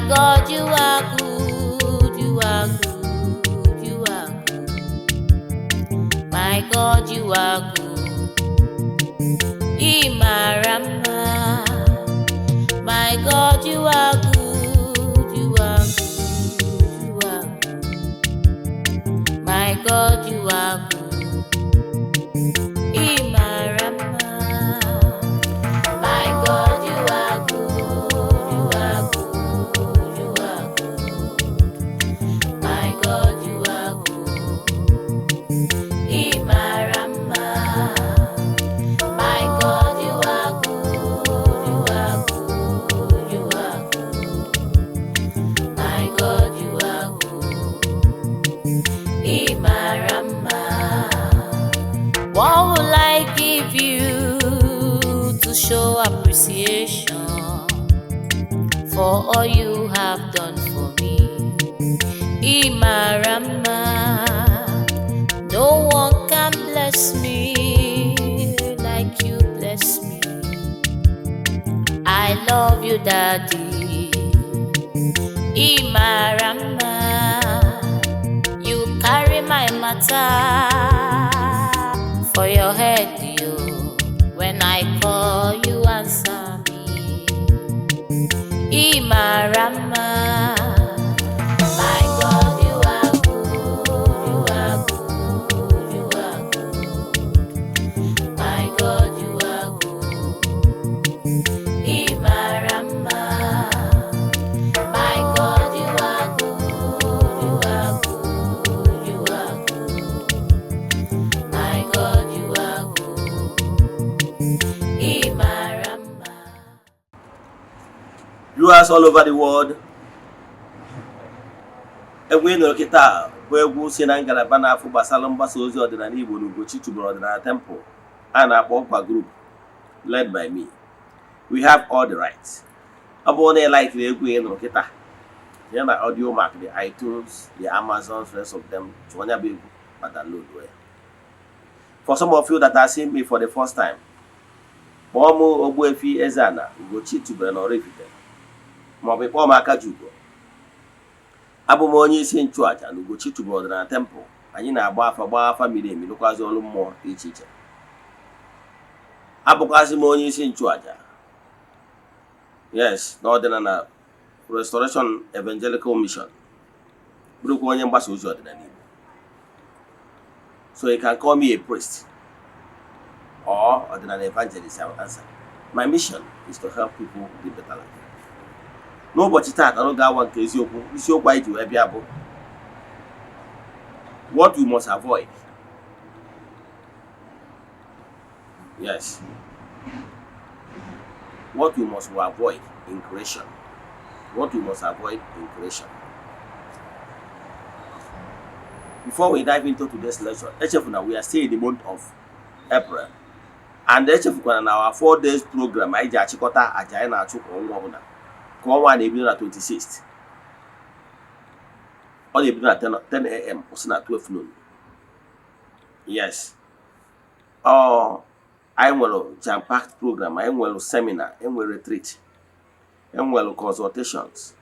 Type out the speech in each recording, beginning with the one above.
God, you are good, you are good, you are good. My God, you are good. Imarama. My God, you are good, you are good, you are good. My God, you are good. Imarama. My God, you are good, you are good, you are good. My God, you are good. Imarama. My God, you are good, you are good, you are good. My God, you are good. Imarama. What will I give you to show appreciation for all you have done for me? Imarama. No one can bless me like you bless me. I love you, Daddy. Imarama. You carry my matter for your head, you. When I call, you answer me. Imarama. My God, you are good, you are good, you are good. My God, you are good. Imarama. My God, you are good, you are good, you are good. My God, you are good. Imarama. Viewers all over the world, egwu nụrụ kịta bụ egwu si na ngalaba na-afụ gbasara mgbasa ozi ọdịnala Igbo na Ugochi tubelu ọdịnala temple a na-akpọ Ọkwa Group led by me. We have all the rights. Ọ bụrụ na ị like egwu ị nụrụ kịta, ya na audio mark, the iTunes, the Amazons, rest of them, tụọ nya bụ egwu ma download ya. For some of you that are seeing me for the first time, kpọọ m Ogbuefi Eze-Ana Ugochi tubelu na Oraifite, maọbụ ịkpọọ m Akajugo. Abụ m onye isi nchụaja na Ugochi tubelu ọdịnala temple. Anyị na-agba afa miri emi, lụkwazị ọrụ mmụọ dị iche iche. Abụkwazị m onye isi nchụaja, yes, na ọdịnala Restoration Evangelical Mission, bụrụkwa onye mgbasa ozi ọdịnala Igbo. So you can call me a priest or ọdịnala evangelist. I will answer. My mission is to help people live better life. N'ụbọchị taata n'oge awa nke eziokwu, isiokwu anyị ji wee bịa bụ what we must avoid. Yes, what we must avoid in creation. What we must avoid in creation. Before we dive into today's lecture, echefuna we are still in the month of April, and echefukwana na our 4 days program anyị ji achịkọta aja anyị na-achụ kwa ọnwa ọbụla. Ka ọnwa na-ebido na 26th. Ọ na-ebido na 10 a.m. kwụsị na 12 noon. Yes. Anyị nwere jam-packed program, anyị nwere seminar, enwere retreat, enwere consultations,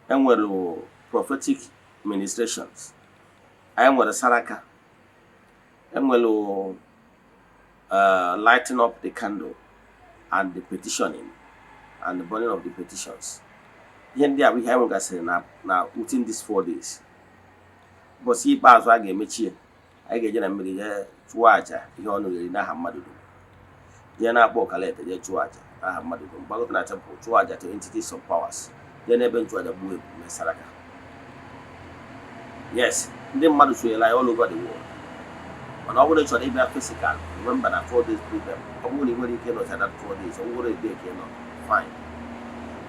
enwere prophetic ministrations, anyị nwere saraka, enwere lighting up the candle and the petitioning and the burning of the petitions. Ihe ndị a bụ ihe anyị nwegasịrị na within these 4 days. Ụbọchị ikpeazụ a ga-emechi, anyị ga-eje na mmiri jee chụọ aja ihe ọnụ eri n'aha mmadụ dum. Jee na-akpọ ọkalete jee chụọ aja n'aha mmadụ dum. Gbagota na temple chụọ aja to entities of powers. Jee n'ebe nchụaja gbuo ebu mee saraka. Yes, ndị mmadụ sonyela anyị all over the world. Mana ọ bụrụ na ị chọrọ ịbịa physical, remember na 4 days program. Ọ bụrụ na ị nwere ike nọcha that 4 days, ọ bụrụ ebe ka ị nọ, fine.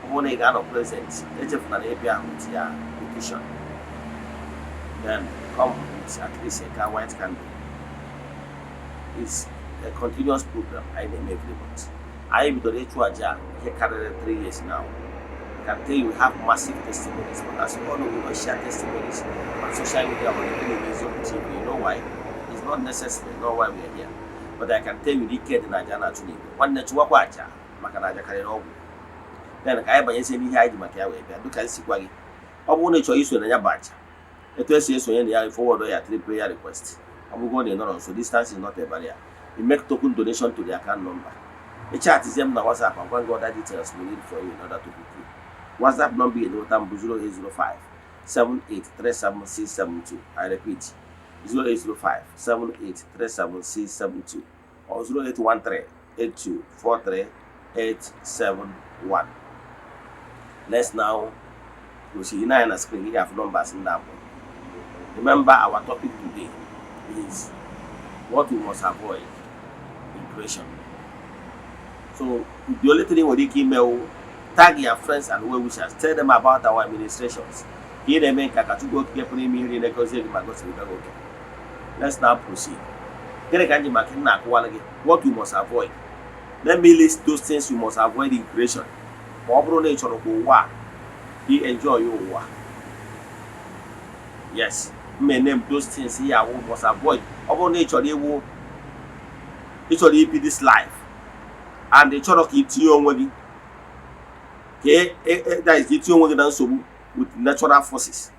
Ọ bụrụ na ị ga-anọ present, echefuna na ịbịa with ya petition. Then come with at least a white candle. It's a continuous program I name every month. I bidoro ịchụ aja ihe karịrị 3 years now. I can tell you we have massive testimonies, but as all of you share testimonies on social media or on TV, you know why? It's not necessary, not why we are here. But I can tell you the kid in Aja na Tunibu. One net to aja, Makanaja Karirogu. then ka anyị banyezi n'ihe anyị ji maka ya wee bịa dịka m sikwa gị ọ bụrụ na ị chọrọ iso na ya bụ aja etu esi esonye na ya forward ya 3 prayer request ọ bụrụ na ị nọrọ nso distance is not a barrier you make token donation to the account number ị chatizie m na WhatsApp and gwa other details we need for you in order to book you WhatsApp number is 0805 7837672 I repeat 0805 7837672 or 0813 8243 871. Let's now proceed. Now on the screen you have numbers in that one. Remember our topic today is what we must avoid in creation. So the only thing we email, tag your friends and well wishers, tell them about our administrations. Here they make Let's now proceed. What we must avoid. Let me list those things you must avoid in creation. He enjoy your. Yes, may name those things here we must avoid. About nature, they will literally be this life, and the church keep you on. Okay, that is keep you on with natural forces.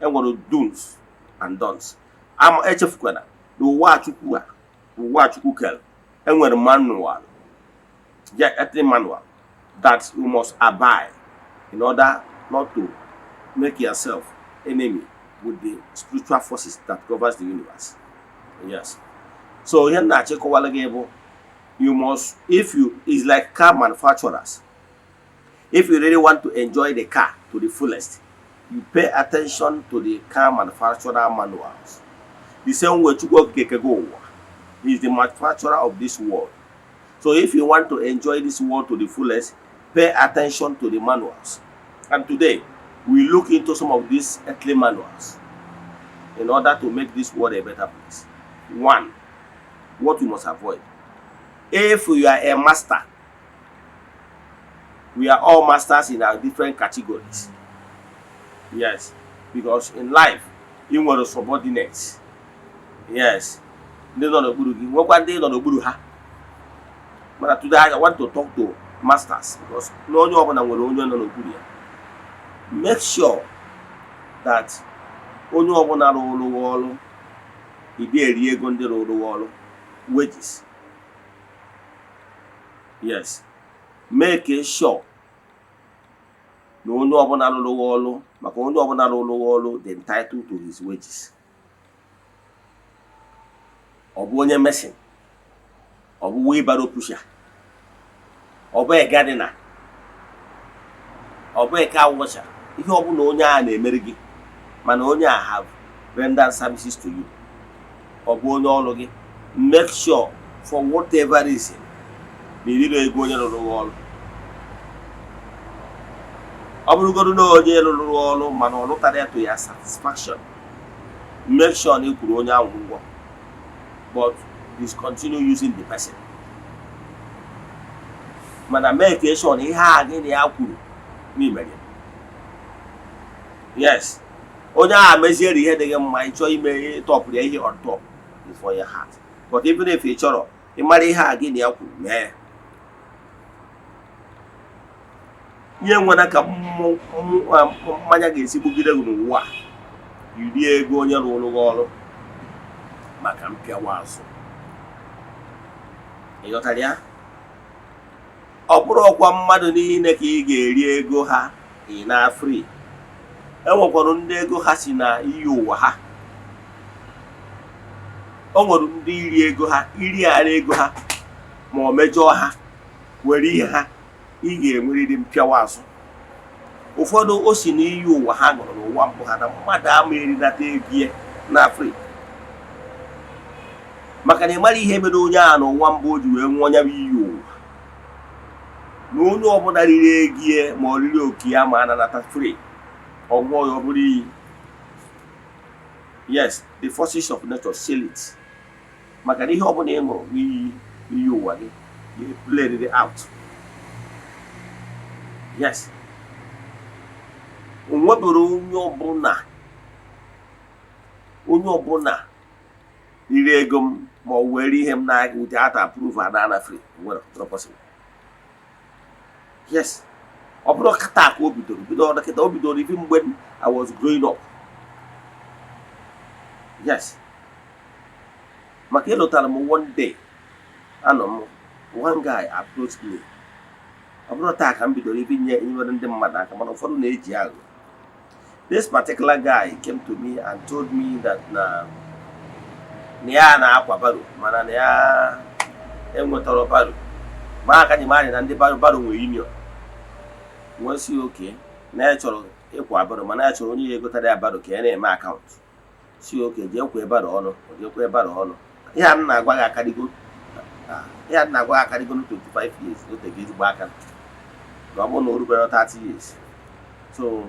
And what do's and don'ts. I'm HF Kwena. The watch you cook, and when manual, manual that you must abide in order not to make yourself enemy with the spiritual forces that covers the universe. Yes. So here na you must, if you is like car manufacturers. If you really want to enjoy the car to the fullest, you pay attention to the car manufacturer manuals. The same way Chukwu is the manufacturer of this world. So if you want to enjoy this world to the fullest, pay attention to the manuals. And today, we look into some of these earthly manuals in order to make this world a better place. 1. What you must avoid. If you are a master, we are all masters in our different categories. Yes, because in life, you want to subordinate. Yes. But today I want to talk to masters because make sure that wages. Yes. Make sure the entitled to his wages. Ọ bụ onye mesin, ọ bụ wheelbarrow pusher, ọ bụ gardener, ọ bụ car washer. Ihe ọ bụ na onye a na-emere gị mana onye a have rendered services to you, ọ bụ onye ọrụ gị, make sure for whatever reason na iriro ego onye rụrụ ọrụ. Ọ bụrụgodu na onye rụrụ ọrụ mana ọ lụtara ya to your satisfaction, make sure na ị kwụrụ onye ahụ ụgwọ, but discontinue using the person. Mana make sure na ihe a gị na ya kwuru n'ime gị. Yes, onye a meziere ihe dị gị mma, ịchọ ime tọpụrụ ya ihe on top is for your heart. But even if ị chọrọ ịmara ihe a gị na ya kwuru mee, ihe nwere ka mmanya ga-esi bugide gị n'ụwa, iri ego onye rụrụ gị ọrụ maka mpịawa azụ. Ịghọtara ya? Ọ bụrụ ọkwa mmadụ niile ka ị ga-eri ego ha ị na free. Enwekwara ndị ego ha si na iyi ụwa ha. O nwere ndị iri ego ha, iri ara ego ha ma ọ mejọọ ha were ihe ha, ị ga-enwerịrị mpịawa azụ. Ụfọdụ o si na iyi ụwa ha ṅụrụ n'ụwa mbụ ha na mmadụ ama erinata ego ya na free. Maka na ịmara ihe mere onye a n'ụwa mbụ o ji wee nwụọ ya bụ iyi ụwa. Na onye ọbụla riri ego ma ọ riri oke ya ma ananata free, ọgwụọ ya ọ bụrụ iyi. Yes, the forces of nature seal it. Maka na ihe ọbụla ị ṅụrụ n'iyi ụwa gị, you played it out. Yes. Onwebere onye ọbụla riri ego m ma ọ were ihe m na without approve and ana free. Well, not possible. Yes. ọ bụrụ kata ka o bidoro kịta o bidoro even mgbe I was growing up. Yes, maka ịlụtara m one day anọ m one guy approached me. Ọ bụrụ taa ka m bidoro inyere ndị mmadụ aka, mana ụfọdụ na-eji aghụghọ. This particular guy came to me and told me that na ya na-akwa baro mana na ya enwetara baro ma aka ji mara na ndị baro nwere union. Wee si oke na ya chọrọ ịkwa baro mana ya chọrọ onye ya egotara ya baro ka ya na-eme akaụntụ. Si oke jee kwee baro ọnụ, jee baro ọnụ. Ihe a na-agwa gị akadịgo 25 years oteghị ezigbo aka na ọ bụrụ na o rubere 30 years. So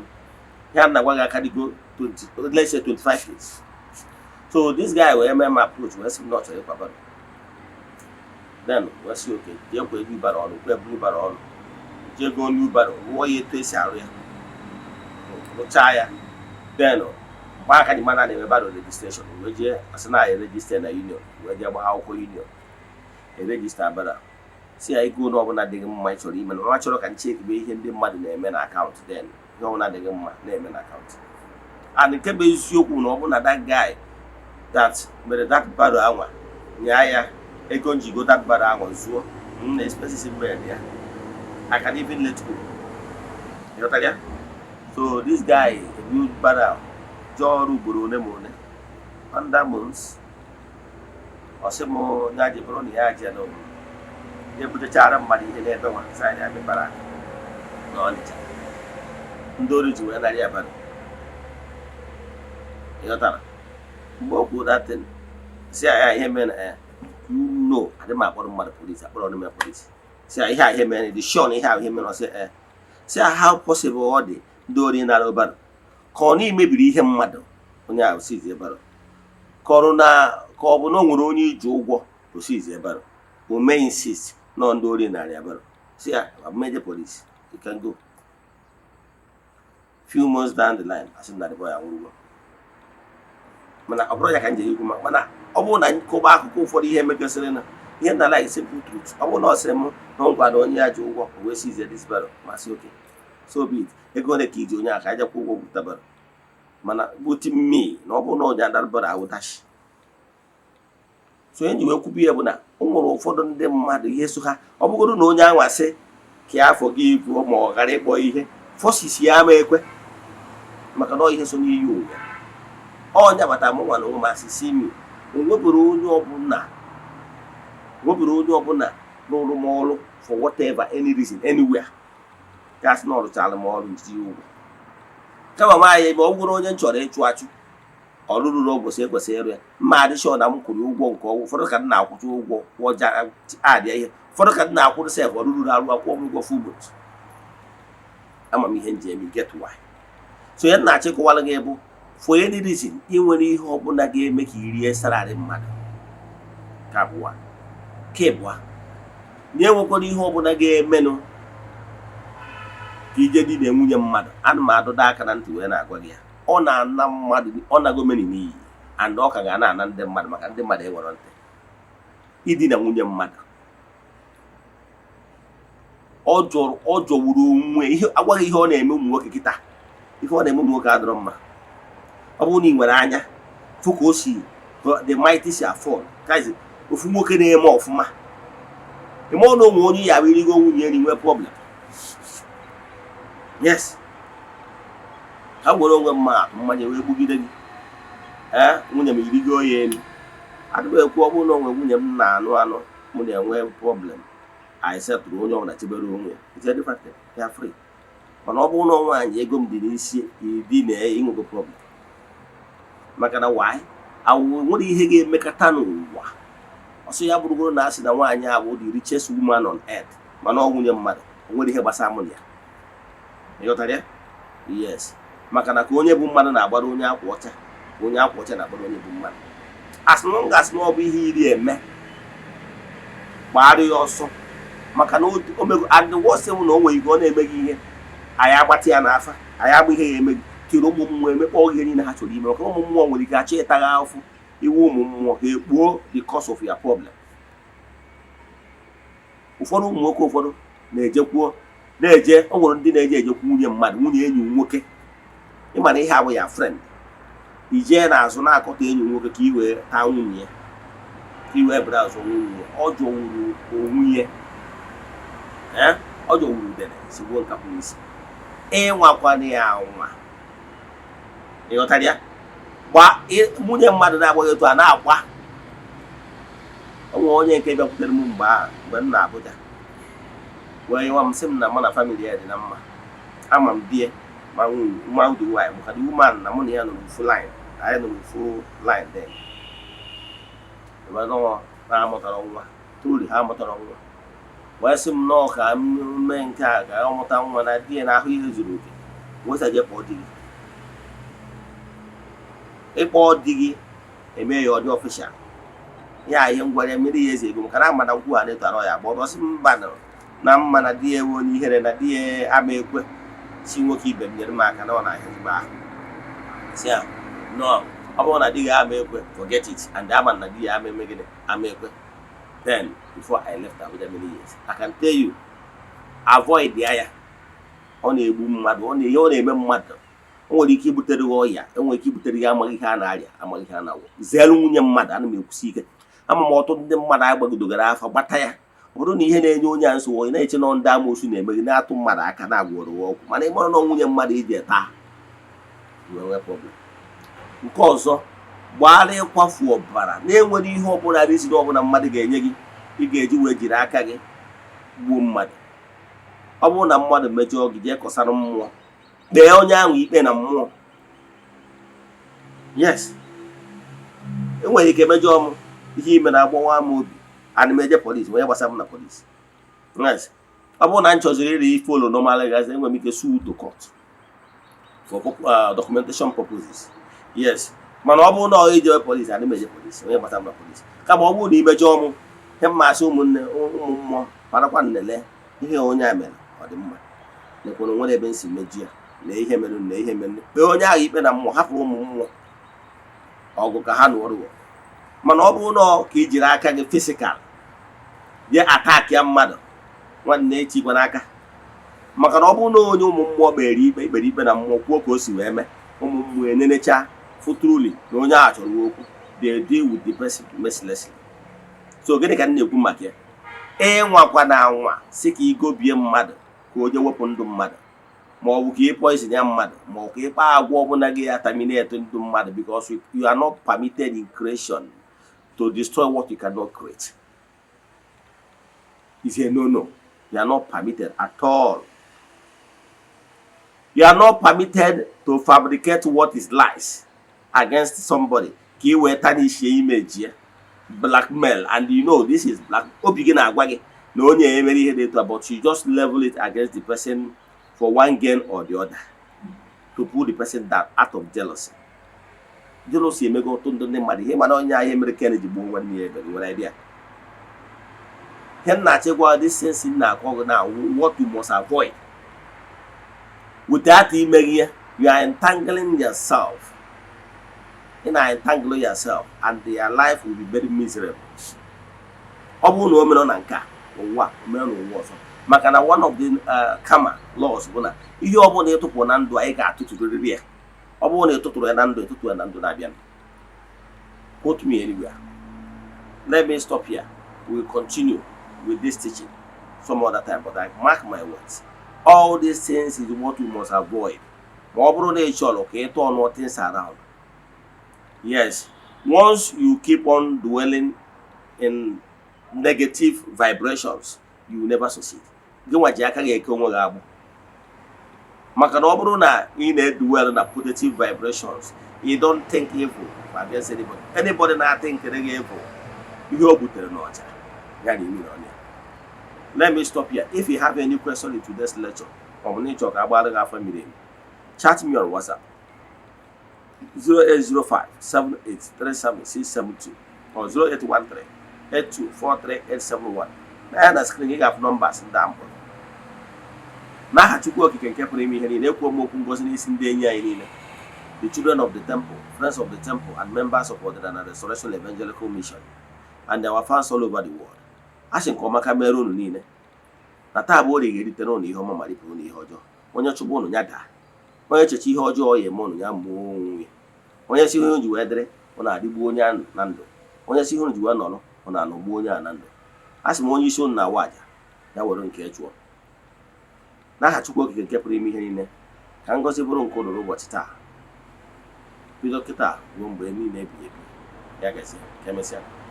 here na gwa ga go 20, let's say 25 years. So this guy will MM approach, we see not a papa. Then we see okay, they go blue bar on, blue bar on. They go new bar, what you taste area. No chaya. Then back at the man and the bar registration. We je as na register na union. We je how union. A register bar. See I go no na dig my sorry, even natural can check be in the mad name and account then. No na dig my name and account. And the kebe is you no that guy that made that bad hour. Yeah, a conji go that bad hour so specific man, yeah. I can even let go. You know, so this guy will bad out. Joru Burune Mone. Under months. Or some more Naji Brony Ajano. They put a charm money in the one side of the barak. No, Ndori to an idea, but you know, what that thing? See, I hear men, you know, I didn't map on the police, I brought them police. See, I hear him and the Shawnee have him and I say, see how possible all the Dory in that over. Connie may be him mother when I see the barrel. Corona, Corbono would only Joe to see the barrel, who may insist. Non Dory in area, but see, I've made the police. You can go. Few months down the line, I said, that boy, I will go. Mana, a brother can do mana. I won't go back for the because he had like simple truth. I will not say, no, but only I do walk away, sees this barrel. Mas okay. So be it. They're going to keep you, I just go with the barrel. Mana, put me, no, that but I will dash. So anyway, could be able na ụmụrụ ụfọdụ ndị mmadụ ihe so ha ọ bụgoro na onye anwa sị ka ya forgive ma ọ ghara ịkpọ ihe forces ya ma ekwe maka na ihe so n'iyi ụwa ọnya bata m nwa na ụmụ asịsị imi nweburu onye ọbụla n'ụrụ m ọrụ for whatever any reason anywhere gasị na ọrụchala m ọrụ nji ụgwọ kama m anya ebe ọ bụrụ onye m chọrọ ịchụ achụ ọlụrụ n'ụbọchị ekwesịrị ịrụ ya mma adị shọ na m kwụrụ ụgwọ nke ọgwụ ụfọdụ ka m na-akwụcha ụgwọ kwụọ adịa ihe ụfọdụ ka m na-akwụrụ sef ọlụrụ arụ akwụkwọ m ụgwọ full ama m ihe nji eme get why so ya na-achịkọwara gị bụ for any reason ị nwere ihe ọbụla ga-eme ka irie sararị mmadụ ka abụọ ka ịbụọ nye nwekwara ihe ọbụla ga-emenụ ka ije di na nwunye mmadụ ana m adụda aka na ntị wee na-agwa gị ya ọ na-ana mmadụ ọ na-ago meni n'iyi and ọ ka ga na-ana ndị mmadụ maka ndị mmadụ ewere ntị ịdị na nwunye mmadụ ọ jọgburu onwe ihe agwaghị ihe ọ na-eme ụmụ nwoke kịta ihe ọ na-eme ụmụ nwoke adọrọ mma ọ bụrụ na ị nwere anya fụ ka o si the mighty si afford guys ofu nwoke na-eme ọfụma eme ọ na onwe onye ya wirigo nwunye enyi nwee problem yes ha nwere onwe mmanya wee gbugide gị nwunye m irigo ya elu adịghị ekwu ọ bụrụ na onwe nwunye m na-anụ mụ na-enwe problem I setụrụ onye ọbụla chebere onwe ya it's a different thing ya free mana ọ bụrụ na nwaanyị ego m dị n'isi ịdị na inwego problem maka na why nwere ihe ga-emekọta n'ụwa ọsọ ya bụrụgoro na asị na nwaanyị a bụ the richest woman on earth mana ọ nwunye mmadụ o nwere ihe gbasara mụ na ya ịghọtara ya yes maka na ka onye bụ mmadụ na-agbara onye akwa ọcha na-agbara onye bụ mmadụ asị na ngasị na ọ bụ ihe iri eme gbara ya ọsọ maka na omego adịwọsị m na o nwere ike ọ na-emeghị ihe anyị agbata ya n'afa anyị agba ihe ya emeghị kere ụmụ mmụọ emekpọ ihe niile ha chọrọ ime maka ụmụ mmụọ nwere ike achọ ịtagha afụ iwu ụmụ mmụọ ha ekpuo the cause of your problem ụfọdụ ụmụ nwoke ụfọdụ na-ejekwuo na-eje o nwere ndị na-eje ejekwa nwunye mmadụ, nwunye enyi nwoke, ịma na ihe abụ ya friend, ijee n'azụ na-akọta enyi nwoke ka i wee taa nwunye ya, ka i wee bere azụ nwunye ya. Ọ jọwuru onwe ya, ọ jọwuru udene sigbuo nkapụ n'isi. Ịnwakwana ya nwa, ịghọtara ya? Nwunye mmadụ na-agbaghị etu a na-agba. O nwere onye nke bịakwutere m mgbe m na Abuja wee nwa m sị m na mụ na famili ya dị na mma, ama m die ma nwa ụdị nwaanyị maka the woman na mụ na ya nọ n'ofu line, anyị nọ n'ofu line then. Ha mụtara nwa, truly ha mụtara nwa. Wee sị m nọọ ka m mee nke a ka ọ mụta nwa na di ya na ahụ ihe zuru oke. Wesa je kpọọ di gị. Ịkpọọ di gị eme ya ọ dị ọfịsha. Ya ihe ngwara ya mere ya eze ego maka na ama na nkwu ha na-etara ya gbọrọ sị mba na mma na di ya ewe onye ihere na di ya ama ekwe. Si nwoke ibe m nyere m aka na ọ na-ahịa ezigbo ahụ. Si ya no, ọ bụrụ na di gị ama ekwe, forget it, and ama na di ya ama emegide ama ekwe. Then before I left Abuja many years, I can tell you, avoid ya. Ọ na-egbu mmadụ, ọ na-eme mmadụ. O nwere ike ibutere gị ọya, o nwere ike ibutere gị amaghị ihe a na-arịa, amaghị ihe a na-awụ. Zere nwunye mmadụ, ana m ekwusi ike. Ama m ọtụtụ ndị mmadụ agbagidogara afa gbata ya. Ọ bụrụ na ihe na-enye onye a nsogbu, na-eche na ndị amoosu na-eme gị na-atụ mmadụ aka na-agwọrọ ọgwụ, mana ịmara na nwunye mmadụ iji taa nwee problem. Nke ọzọ, gbara ịkwafu ọbara na-enwere ihe ọbụla rizin ọbụla mmadụ ga-enye gị, ị ga-eji wee jiri aka gị gbuo mmadụ. Ọ bụrụ na mmadụ mejọọ gị, jee kọsara mmụọ, kpee onye ahụ ikpe na mmụọ. Yes, enwere ike mejọọ m ihe ime na-agbawa m obi, ana m eje polisi, onye gbasara m na polisi. Yes, ọ bụrụ na m chọziri iri follow normal guys, enwere m ike sue to court for documentation purposes. Yes, mana ọ bụrụ na ọ ije polisi, ana m eje polisi, onye gbasara m na polisi. Kama ọ bụrụ na imejọọ m, ihe mmasị ụmụnne ụmụ mmụọ parakwa nnele ihe onye a mere ọ dị mma, lekwara nwere ebe nsi meji ya na ihe mere na ihe mere, kpee onye ahụ ikpe na mmụọ, hapụ ụmụ mmụọ ọgụ ka ha nụrụ. Mana ọ bụrụ na ka i jiri aka gị fisikal je ataki ya mmadụ, nwanne echikwa n'aka. Maka na ọ bụrụ na onye ụmụ mmụọ kpere ikpe na mmụọ kwuo ka o si wee mee, ụmụ mmụọ enenecha futruli na onye ahụ chọrọ okwu, they deal with the person mercilessly. So gịnị ka m na-ekwu maka ya? Ịnwakwa na anwa si ka igobie mmadụ ka o je wepụ ndụ mmadụ, ma ọ bụ ka ị poison ya mmadụ, ma ọ ka ịkpa agwa ọbụla gị ataminate ndụ mmadụ, because you are not permitted in creation to destroy what you cannot create. It's a no. You are not permitted at all. You are not permitted to fabricate what is lies against somebody. Ka i wee tarnish image ya, blackmail, and you know this is black. Obi gị na-agwa gị na onye emere ihe dị etu, but you just level it against the person for one gain or the other, to put the person down out of jealousy. Jealousy emego ọtụtụ ndị mmadụ ihe, mana onye ahịa mere Kennedy gbuo nwanne ya ebe nwere idea. Ihe na-achịkwa this sense na-akọ na what you must avoid. Without imeghe ya, you are entangling yourself. You entangle yourself and your life will be very miserable. Ọ bụrụ na o mere na nke a ụwa, o mere na ụwa ọzọ. Maka na one of the karma laws bụ na ihe ọ bụla ịtụpụ na ndụ anyị ga-atụtụrịrị ya. Ọ bụrụ na ịtụtụrụ ya na ndụ, ịtụtụ ya na ndụ na-abịa. Quote me anywhere. Let me stop here. We will continue with this teaching some other time, but I mark my words. All these things is what we must avoid. Ma ọ bụrụ na ị chọrọ ka ị turn things around. Yes, once you keep on dwelling in negative vibrations, you will never succeed. Gị nwa ji aka gị eke onwe gị agbụ. Maka na ọ bụrụ na ị na-dwell na positive vibrations, you don't think evil against anybody. Anybody na-think gị evil, ihe o butere n'ọcha ya na imi n'ọnya. Let me stop here. If you have any question in today's lecture, ọ bụ na ị chọrọ ka agbara gị afọ mmiri emi, chat me on WhatsApp 08057837672 or 08138243871. Na ya na screen gị ga-afụ numbers ndị a mkpọrọ. N'aha Chukwu Okike nke pụrụ ime ihe niile, ekwu okwu ngozi n'isi ndị enyi anyị niile, the children of the temple, friends of the temple, and members of Eze-Ana Restoration Evangelical Mission, and our fans all over the world. A sị nke ọma ka mere unu niile. na taa bụ orie ga-eritere ụnụ ihe ọma ma ripụrụ ụnụ ihe ọjọọ. Onye chụgbu ụnụ ya daa, onye echecha ihe ọjọọ ya eme ụnụ ya mụọ onwe ya, onye si ihe unu ji wee dịrị ụnụ adịgbuo onye ahụ na ndụ, onye si ihe unu ji wee nọrọ ụnụ anọgbuo onye ahụ na ndụ. A sị m onye isi ụnụ na-awa aja ya were nke jụọ. N'aha Chukwu Okike nke pụrụ ime ihe niile, ka ngọzi bụrụ nke ụnụ n'ụbọchị taa, bido kịta ruo mgbe niile ebighị ebi. Ya gazie, ka emesịa.